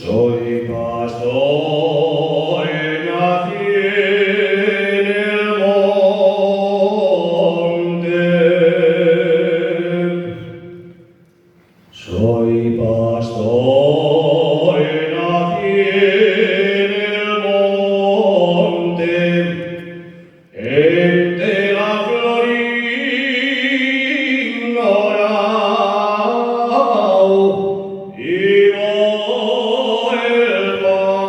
Soy pastor, nací en el monte. Soy pastor, nací en el monte, entre la flor ignorao, y voy el pastor,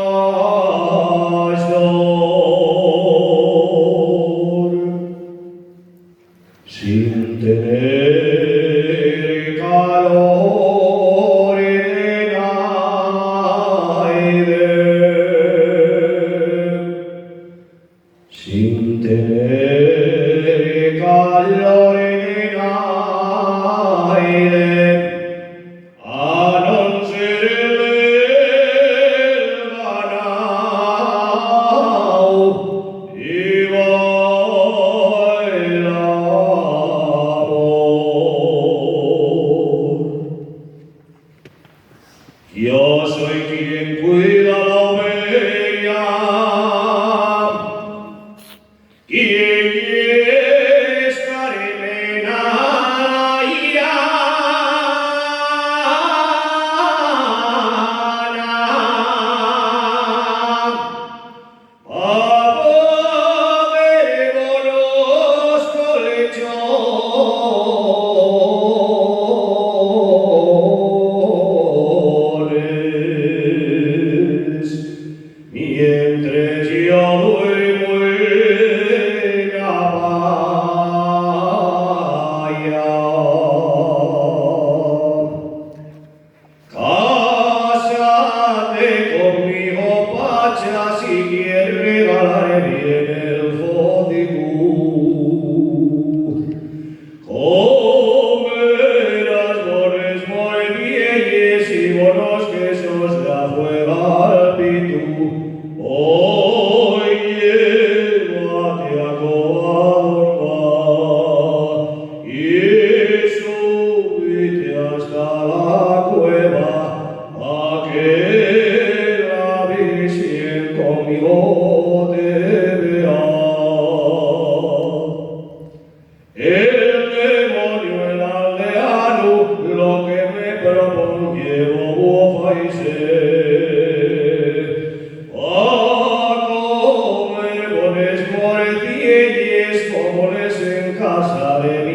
sin tener calor en aire, sin tener calor en aire, a non ser el ganao, y voy labor. Yo soy quien cuida la oveja, quien quiere estar envenenada y ana, a poder conozco lechones, mientras yo duermo en la valla. Cásate conmigo, Pacha, si quieres regalar bien el jodido. Comerás bones muy vieyes y bonos quesos de afuera al pitu. Hoy llévate a Coadorba y súbete hasta la cueva, pa' que la Virgen conmigo te vea. El demonio, el aldeano, lo que me propone llevo bofa y sed. A comer bones morcilles como les en casa de mi